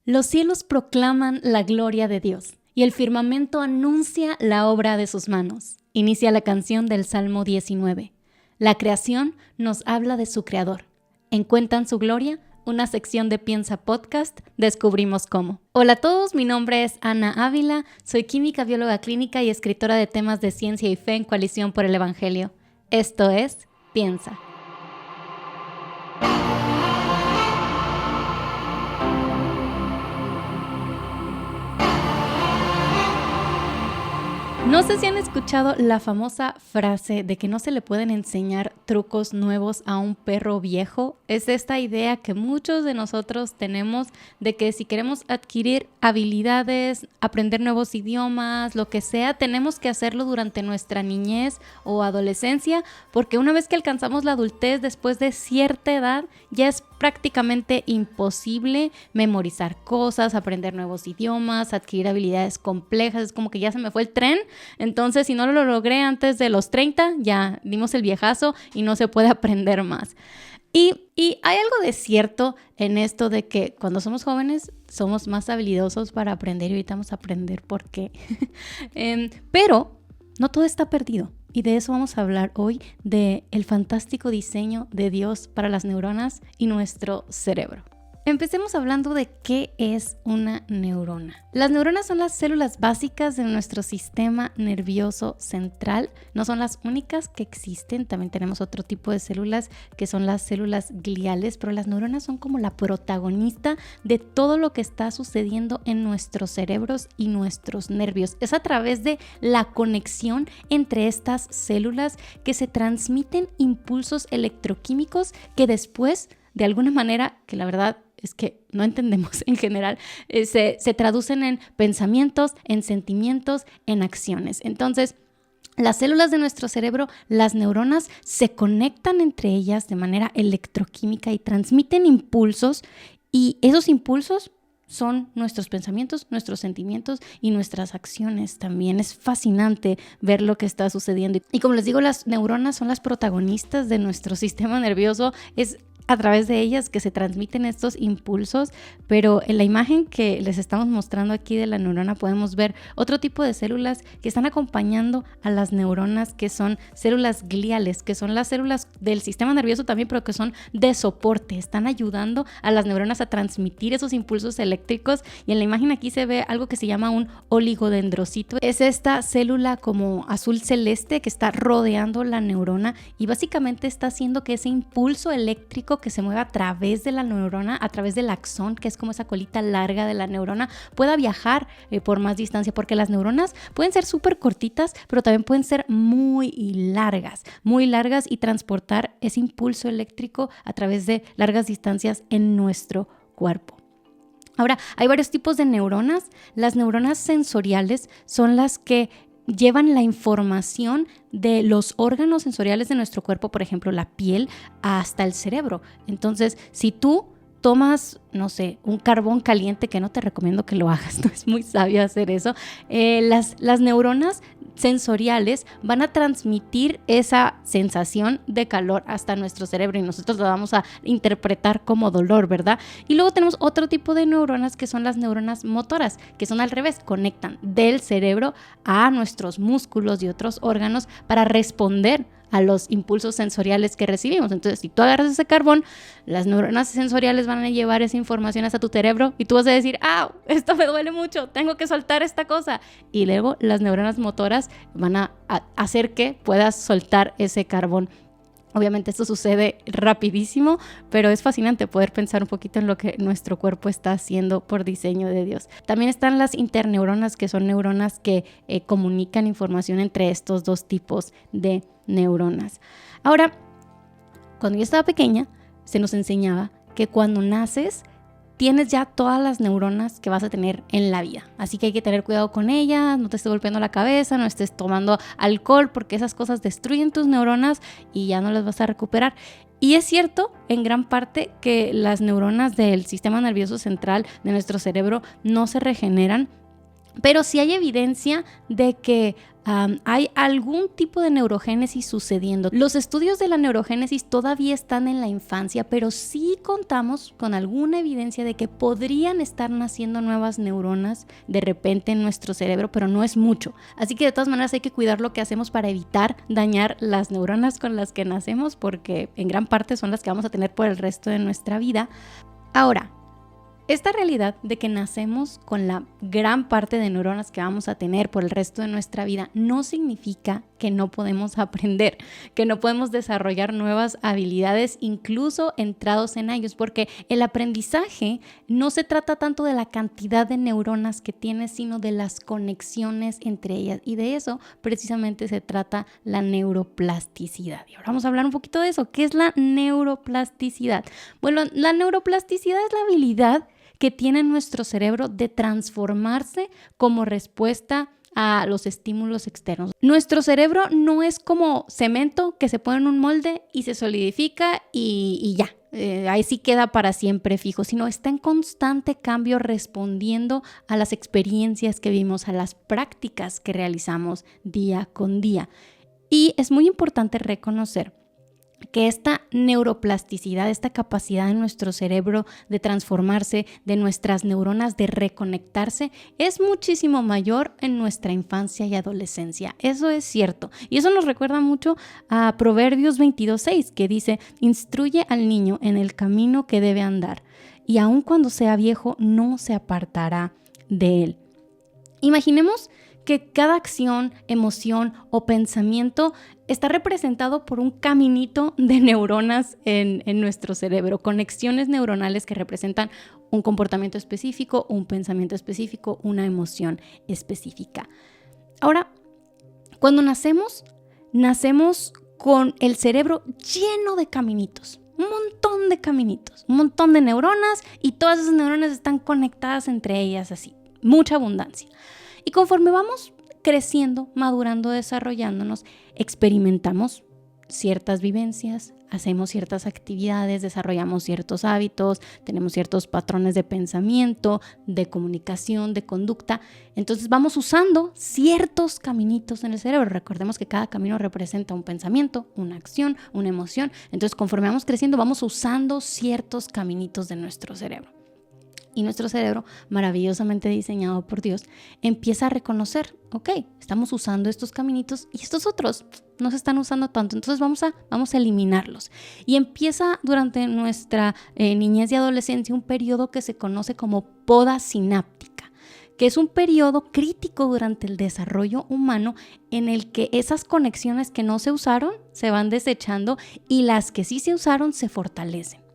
Los cielos proclaman la gloria de Dios y el firmamento anuncia la obra de sus manos. Inicia la canción del Salmo 19. La creación nos habla de su creador. En Cuentan su gloria, una sección de Piensa Podcast, descubrimos cómo. Hola a todos, mi nombre es Ana Ávila, soy química, bióloga clínica y escritora de temas de ciencia y fe en Coalición por el Evangelio. Esto es Piensa. No sé si han escuchado la famosa frase de que no se le pueden enseñar trucos nuevos a un perro viejo. Es esta idea que muchos de nosotros tenemos de que si queremos adquirir habilidades, aprender nuevos idiomas, lo que sea, tenemos que hacerlo durante nuestra niñez o adolescencia, porque una vez que alcanzamos la adultez, después de cierta edad, ya es prácticamente imposible memorizar cosas, aprender nuevos idiomas, adquirir habilidades complejas. Es como que ya se me fue el tren. Entonces, si no lo logré antes de los 30, ya dimos el viejazo y no se puede aprender más. Y hay algo de cierto en esto de que cuando somos jóvenes somos más habilidosos para aprender y ahorita vamos a aprender por qué. Pero no todo está perdido. Y de eso vamos a hablar hoy, del fantástico diseño de Dios para las neuronas y nuestro cerebro. Empecemos hablando de qué es una neurona. Las neuronas son las células básicas de nuestro sistema nervioso central. No son las únicas que existen, también tenemos otro tipo de células que son las células gliales, pero las neuronas son como la protagonista de todo lo que está sucediendo en nuestros cerebros y nuestros nervios. Es a través de la conexión entre estas células que se transmiten impulsos electroquímicos que después, de alguna manera, que la verdad es que no entendemos en general, se traducen en pensamientos, en sentimientos, en acciones. Entonces, las células de nuestro cerebro, las neuronas, se conectan entre ellas de manera electroquímica y transmiten impulsos, y esos impulsos son nuestros pensamientos, nuestros sentimientos y nuestras acciones. También es fascinante ver lo que está sucediendo. Y como les digo, las neuronas son las protagonistas de nuestro sistema nervioso. Es a través de ellas que se transmiten estos impulsos, pero en la imagen que les estamos mostrando aquí de la neurona podemos ver otro tipo de células que están acompañando a las neuronas, que son células gliales, que son las células del sistema nervioso también, pero que son de soporte, están ayudando a las neuronas a transmitir esos impulsos eléctricos. Y en la imagen aquí se ve algo que se llama un oligodendrocito. Es esta célula como azul celeste que está rodeando la neurona y básicamente está haciendo que ese impulso eléctrico que se mueva a través de la neurona, a través del axón, que es como esa colita larga de la neurona, pueda viajar por más distancia, porque las neuronas pueden ser súper cortitas, pero también pueden ser muy largas y transportar ese impulso eléctrico a través de largas distancias en nuestro cuerpo. Ahora, hay varios tipos de neuronas. Las neuronas sensoriales son las que llevan la información de los órganos sensoriales de nuestro cuerpo, por ejemplo, la piel, hasta el cerebro. Entonces, si tú tomas, no sé, un carbón caliente, que no te recomiendo que lo hagas, no es muy sabio hacer eso, las neuronas sensoriales van a transmitir esa sensación de calor hasta nuestro cerebro y nosotros lo vamos a interpretar como dolor, ¿verdad? Y luego tenemos otro tipo de neuronas que son las neuronas motoras, que son al revés, conectan del cerebro a nuestros músculos y otros órganos para responder a los impulsos sensoriales que recibimos. Entonces, si tú agarras ese carbón, las neuronas sensoriales van a llevar esa información hasta tu cerebro y tú vas a decir, ¡ah! Esto me duele mucho, tengo que soltar esta cosa. Y luego las neuronas motoras van a hacer que puedas soltar ese carbón. Obviamente esto sucede rapidísimo, pero es fascinante poder pensar un poquito en lo que nuestro cuerpo está haciendo por diseño de Dios. También están las interneuronas, que son neuronas que comunican información entre estos dos tipos de neuronas. Ahora, cuando yo estaba pequeña, se nos enseñaba que cuando naces tienes ya todas las neuronas que vas a tener en la vida. Así que hay que tener cuidado con ellas, no te estés golpeando la cabeza, no estés tomando alcohol, porque esas cosas destruyen tus neuronas y ya no las vas a recuperar. Y es cierto en gran parte que las neuronas del sistema nervioso central de nuestro cerebro no se regeneran, Pero sí hay evidencia de que hay algún tipo de neurogénesis sucediendo. Los estudios de la neurogénesis todavía están en la infancia, pero sí contamos con alguna evidencia de que podrían estar naciendo nuevas neuronas de repente en nuestro cerebro, pero no es mucho. Así que de todas maneras hay que cuidar lo que hacemos para evitar dañar las neuronas con las que nacemos, porque en gran parte son las que vamos a tener por el resto de nuestra vida. Ahora, esta realidad de que nacemos con la gran parte de neuronas que vamos a tener por el resto de nuestra vida no significa que no podemos aprender, que no podemos desarrollar nuevas habilidades incluso entrados en años, porque el aprendizaje no se trata tanto de la cantidad de neuronas que tienes, sino de las conexiones entre ellas, y de eso precisamente se trata la neuroplasticidad. Y ahora vamos a hablar un poquito de eso. ¿Qué es la neuroplasticidad? Bueno, la neuroplasticidad es la habilidad que tiene nuestro cerebro de transformarse como respuesta a los estímulos externos. Nuestro cerebro no es como cemento que se pone en un molde y se solidifica y ya. Ahí sí queda para siempre fijo, sino está en constante cambio respondiendo a las experiencias que vimos, a las prácticas que realizamos día con día. Y es muy importante reconocer que esta neuroplasticidad, esta capacidad de nuestro cerebro de transformarse, de nuestras neuronas de reconectarse, es muchísimo mayor en nuestra infancia y adolescencia. Eso es cierto. Y eso nos recuerda mucho a Proverbios 22:6, que dice: instruye al niño en el camino que debe andar, y aun cuando sea viejo no se apartará de él. Imaginemos que cada acción, emoción o pensamiento está representado por un caminito de neuronas en nuestro cerebro, conexiones neuronales que representan un comportamiento específico, un pensamiento específico, una emoción específica. Ahora, cuando nacemos con el cerebro lleno de caminitos, un montón de caminitos, un montón de neuronas, y todas esas neuronas están conectadas entre ellas así, mucha abundancia. Y conforme vamos creciendo, madurando, desarrollándonos, experimentamos ciertas vivencias, hacemos ciertas actividades, desarrollamos ciertos hábitos, tenemos ciertos patrones de pensamiento, de comunicación, de conducta. Entonces vamos usando ciertos caminitos en el cerebro. Recordemos que cada camino representa un pensamiento, una acción, una emoción. Entonces conforme vamos creciendo, vamos usando ciertos caminitos de nuestro cerebro. Y nuestro cerebro, maravillosamente diseñado por Dios, empieza a reconocer, ok, estamos usando estos caminitos y estos otros no se están usando tanto, entonces vamos a eliminarlos. Y empieza durante nuestra niñez y adolescencia un periodo que se conoce como poda sináptica, que es un periodo crítico durante el desarrollo humano en el que esas conexiones que no se usaron se van desechando y las que sí se usaron se fortalecen.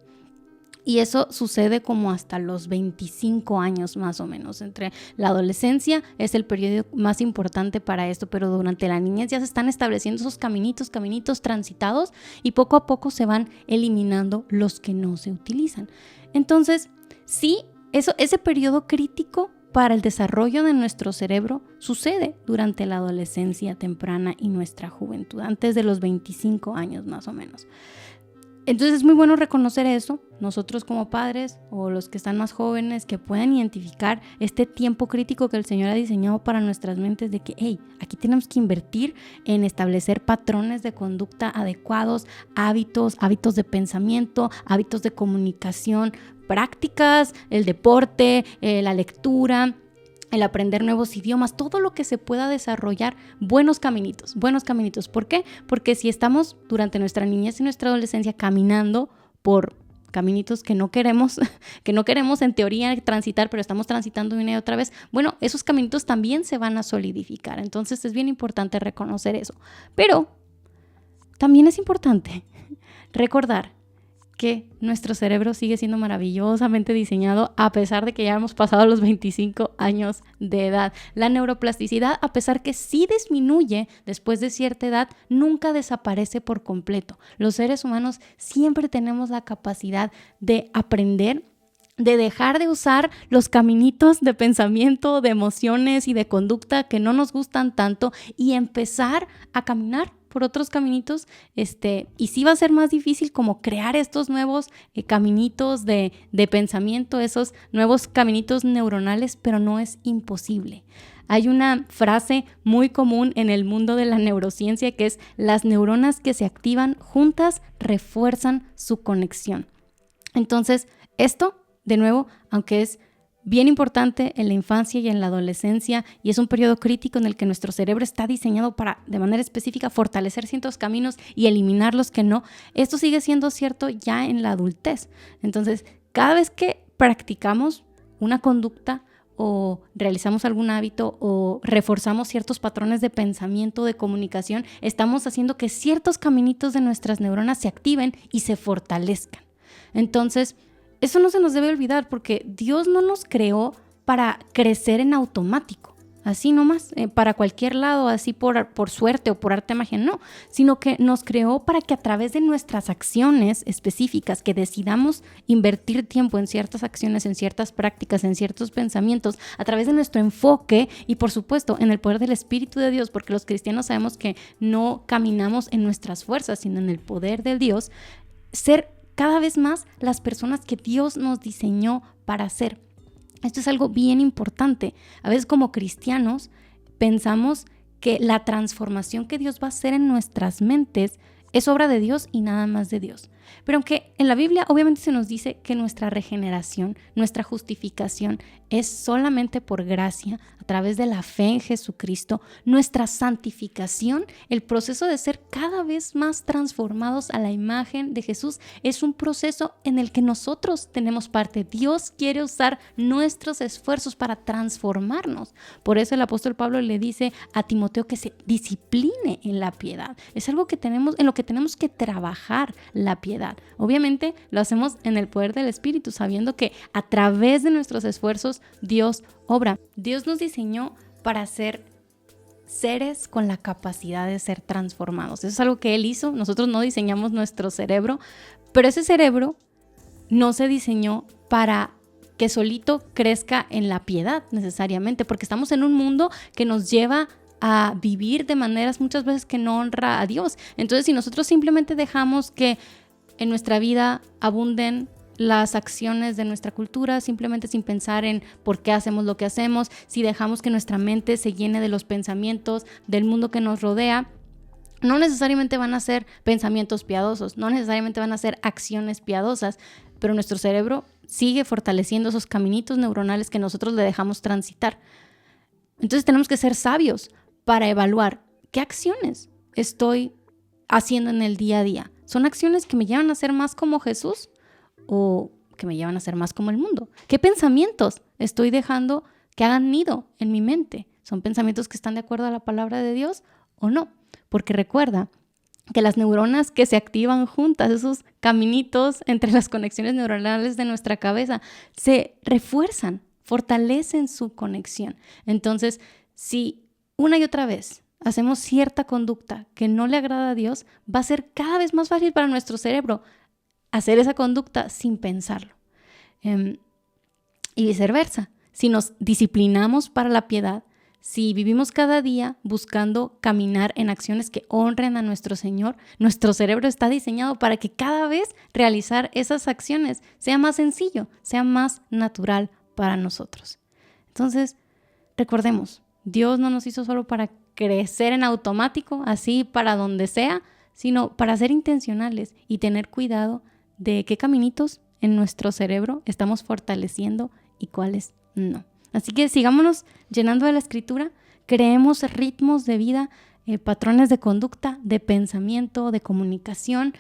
Y eso sucede como hasta los 25 años más o menos. Entre la adolescencia es el periodo más importante para esto, pero durante la niñez ya se están estableciendo esos caminitos transitados y poco a poco se van eliminando los que no se utilizan. Entonces, sí, ese periodo crítico para el desarrollo de nuestro cerebro sucede durante la adolescencia temprana y nuestra juventud, antes de los 25 años más o menos. Entonces es muy bueno reconocer eso, nosotros como padres o los que están más jóvenes, que puedan identificar este tiempo crítico que el Señor ha diseñado para nuestras mentes, de que hey, aquí tenemos que invertir en establecer patrones de conducta adecuados, hábitos de pensamiento, hábitos de comunicación, prácticas, el deporte, la lectura, el aprender nuevos idiomas, todo lo que se pueda desarrollar, buenos caminitos. ¿Por qué? Porque si estamos durante nuestra niñez y nuestra adolescencia caminando por caminitos que no queremos en teoría transitar, pero estamos transitando una y otra vez, bueno, esos caminitos también se van a solidificar. Entonces es bien importante reconocer eso. Pero también es importante recordar que nuestro cerebro sigue siendo maravillosamente diseñado a pesar de que ya hemos pasado los 25 años de edad. La neuroplasticidad, a pesar que sí disminuye después de cierta edad, nunca desaparece por completo. Los seres humanos siempre tenemos la capacidad de aprender, de dejar de usar los caminitos de pensamiento, de emociones y de conducta que no nos gustan tanto y empezar a caminar por otros caminitos, y sí va a ser más difícil como crear estos nuevos caminitos de pensamiento, esos nuevos caminitos neuronales, pero no es imposible. Hay una frase muy común en el mundo de la neurociencia que es: las neuronas que se activan juntas refuerzan su conexión. Entonces, esto, de nuevo, aunque es bien importante en la infancia y en la adolescencia, y es un periodo crítico en el que nuestro cerebro está diseñado para, de manera específica, fortalecer ciertos caminos y eliminar los que no, esto sigue siendo cierto ya en la adultez. Entonces, cada vez que practicamos una conducta o realizamos algún hábito o reforzamos ciertos patrones de pensamiento, de comunicación, estamos haciendo que ciertos caminitos de nuestras neuronas se activen y se fortalezcan. Entonces, eso no se nos debe olvidar, porque Dios no nos creó para crecer en automático, así nomás, para cualquier lado, así por suerte o por arte de magia, no, sino que nos creó para que a través de nuestras acciones específicas, que decidamos invertir tiempo en ciertas acciones, en ciertas prácticas, en ciertos pensamientos, a través de nuestro enfoque y, por supuesto, en el poder del Espíritu de Dios, porque los cristianos sabemos que no caminamos en nuestras fuerzas, sino en el poder de Dios, ser cada vez más las personas que Dios nos diseñó para ser. Esto es algo bien importante. A veces como cristianos pensamos que la transformación que Dios va a hacer en nuestras mentes es obra de Dios y nada más de Dios. Pero aunque en la Biblia obviamente se nos dice que nuestra regeneración, nuestra justificación es solamente por gracia, a través de la fe en Jesucristo, nuestra santificación, el proceso de ser cada vez más transformados a la imagen de Jesús, es un proceso en el que nosotros tenemos parte. Dios quiere usar nuestros esfuerzos para transformarnos. Por eso el apóstol Pablo le dice a Timoteo que se discipline en la piedad. Es algo que tenemos, en lo que tenemos que trabajar, la piedad. Obviamente lo hacemos en el poder del Espíritu, sabiendo que a través de nuestros esfuerzos Dios obra. Dios nos diseñó para ser seres con la capacidad de ser transformados. Eso es algo que Él hizo. Nosotros no diseñamos nuestro cerebro, pero ese cerebro no se diseñó para que solito crezca en la piedad necesariamente, porque estamos en un mundo que nos lleva a vivir de maneras muchas veces que no honra a Dios. Entonces, si nosotros simplemente dejamos que en nuestra vida abunden las acciones de nuestra cultura, simplemente sin pensar en por qué hacemos lo que hacemos, si dejamos que nuestra mente se llene de los pensamientos del mundo que nos rodea, no necesariamente van a ser pensamientos piadosos, no necesariamente van a ser acciones piadosas, pero nuestro cerebro sigue fortaleciendo esos caminitos neuronales que nosotros le dejamos transitar. Entonces tenemos que ser sabios para evaluar qué acciones estoy haciendo en el día a día. ¿Son acciones que me llevan a ser más como Jesús o que me llevan a ser más como el mundo? ¿Qué pensamientos estoy dejando que hagan nido en mi mente? ¿Son pensamientos que están de acuerdo a la palabra de Dios o no? Porque recuerda que las neuronas que se activan juntas, esos caminitos entre las conexiones neuronales de nuestra cabeza, se refuerzan, fortalecen su conexión. Entonces, si una y otra vez hacemos cierta conducta que no le agrada a Dios, va a ser cada vez más fácil para nuestro cerebro hacer esa conducta sin pensarlo. Y viceversa, si nos disciplinamos para la piedad, si vivimos cada día buscando caminar en acciones que honren a nuestro Señor, nuestro cerebro está diseñado para que cada vez realizar esas acciones sea más sencillo, sea más natural para nosotros. Entonces, recordemos, Dios no nos hizo solo para crecer en automático, así para donde sea, sino para ser intencionales y tener cuidado de qué caminitos en nuestro cerebro estamos fortaleciendo y cuáles no. Así que sigámonos llenando de la Escritura, creemos ritmos de vida, patrones de conducta, de pensamiento, de comunicación,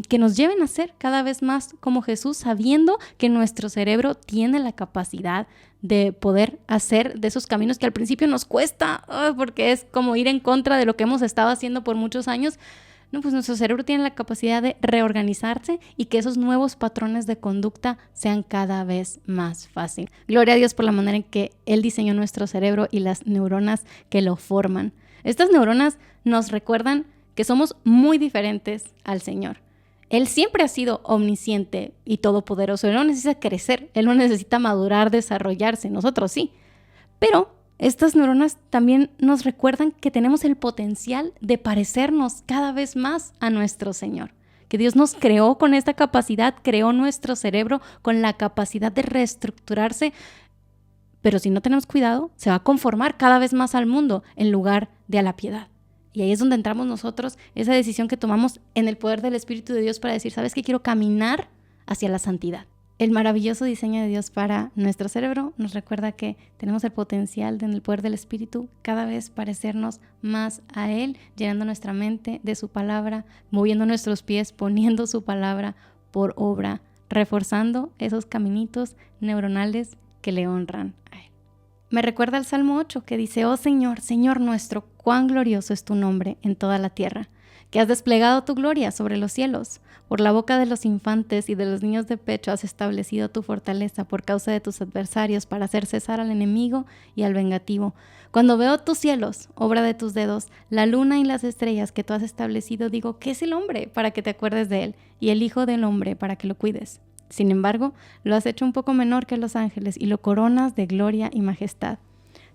que nos lleven a ser cada vez más como Jesús, sabiendo que nuestro cerebro tiene la capacidad de poder hacer de esos caminos que al principio nos cuesta, porque es como ir en contra de lo que hemos estado haciendo por muchos años. No, pues nuestro cerebro tiene la capacidad de reorganizarse y que esos nuevos patrones de conducta sean cada vez más fácil. Gloria a Dios por la manera en que Él diseñó nuestro cerebro y las neuronas que lo forman. Estas neuronas nos recuerdan que somos muy diferentes al Señor. Él siempre ha sido omnisciente y todopoderoso. Él no necesita crecer, Él no necesita madurar, desarrollarse. Nosotros sí. Pero Estas neuronas también nos recuerdan que tenemos el potencial de parecernos cada vez más a nuestro Señor. Que Dios nos creó con esta capacidad, creó nuestro cerebro con la capacidad de reestructurarse, pero si no tenemos cuidado, se va a conformar cada vez más al mundo en lugar de a la piedad. Y ahí es donde entramos nosotros, esa decisión que tomamos en el poder del Espíritu de Dios para decir, ¿sabes qué? Quiero caminar hacia la santidad. El maravilloso diseño de Dios para nuestro cerebro nos recuerda que tenemos el potencial en el poder del Espíritu cada vez parecernos más a Él, llenando nuestra mente de su palabra, moviendo nuestros pies, poniendo su palabra por obra, reforzando esos caminitos neuronales que le honran a Él. Me recuerda el Salmo 8 que dice, oh Señor, Señor nuestro, cuán glorioso es tu nombre en toda la tierra, que has desplegado tu gloria sobre los cielos. Por la boca de los infantes y de los niños de pecho has establecido tu fortaleza por causa de tus adversarios para hacer cesar al enemigo y al vengativo. Cuando veo tus cielos, obra de tus dedos, la luna y las estrellas que tú has establecido, digo, ¿qué es el hombre para que te acuerdes de él? Y el hijo del hombre para que lo cuides. Sin embargo, lo has hecho un poco menor que los ángeles y lo coronas de gloria y majestad.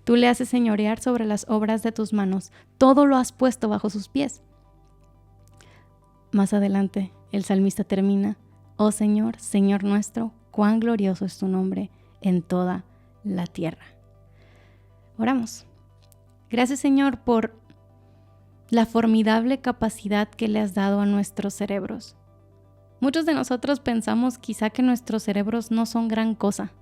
Tú le haces señorear sobre las obras de tus manos. Todo lo has puesto bajo sus pies. Más adelante, el salmista termina, oh Señor, Señor nuestro, cuán glorioso es tu nombre en toda la tierra. Oramos. Gracias, Señor, por la formidable capacidad que le has dado a nuestros cerebros. Muchos de nosotros pensamos quizá que nuestros cerebros no son gran cosa,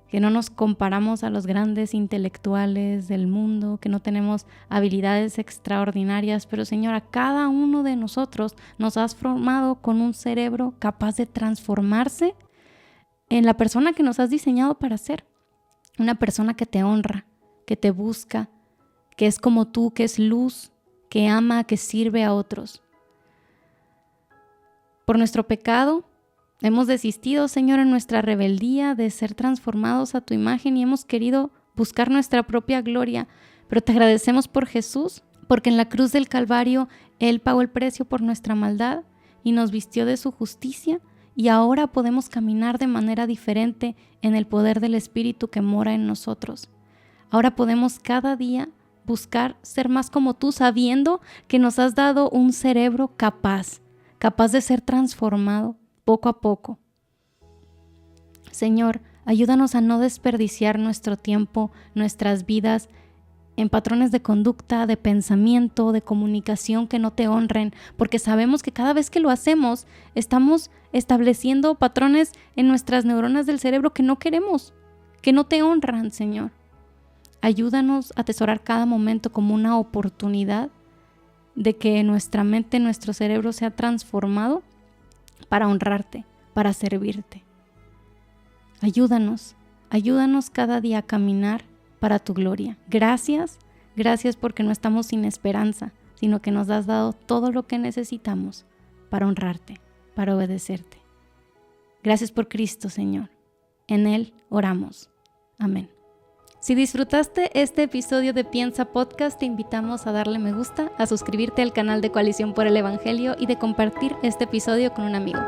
que no nos comparamos a los grandes intelectuales del mundo, que no tenemos habilidades extraordinarias, pero Señor, a cada uno de nosotros nos has formado con un cerebro capaz de transformarse en la persona que nos has diseñado para ser. Una persona que te honra, que te busca, que es como tú, que es luz, que ama, que sirve a otros. Por nuestro pecado, hemos desistido, Señor, en nuestra rebeldía de ser transformados a tu imagen y hemos querido buscar nuestra propia gloria. Pero te agradecemos por Jesús, porque en la cruz del Calvario Él pagó el precio por nuestra maldad y nos vistió de su justicia y ahora podemos caminar de manera diferente en el poder del Espíritu que mora en nosotros. Ahora podemos cada día buscar ser más como tú, sabiendo que nos has dado un cerebro capaz de ser transformado poco a poco. Señor, ayúdanos a no desperdiciar nuestro tiempo, nuestras vidas en patrones de conducta, de pensamiento, de comunicación que no te honren, porque sabemos que cada vez que lo hacemos, estamos estableciendo patrones en nuestras neuronas del cerebro que no queremos, que no te honran, Señor. Ayúdanos a atesorar cada momento como una oportunidad de que nuestra mente, nuestro cerebro sea transformado para honrarte, para servirte. Ayúdanos cada día a caminar para tu gloria. Gracias porque no estamos sin esperanza, sino que nos has dado todo lo que necesitamos para honrarte, para obedecerte. Gracias por Cristo, Señor. En Él oramos. Amén. Si disfrutaste este episodio de Piensa Podcast, te invitamos a darle me gusta, a suscribirte al canal de Coalición por el Evangelio y de compartir este episodio con un amigo.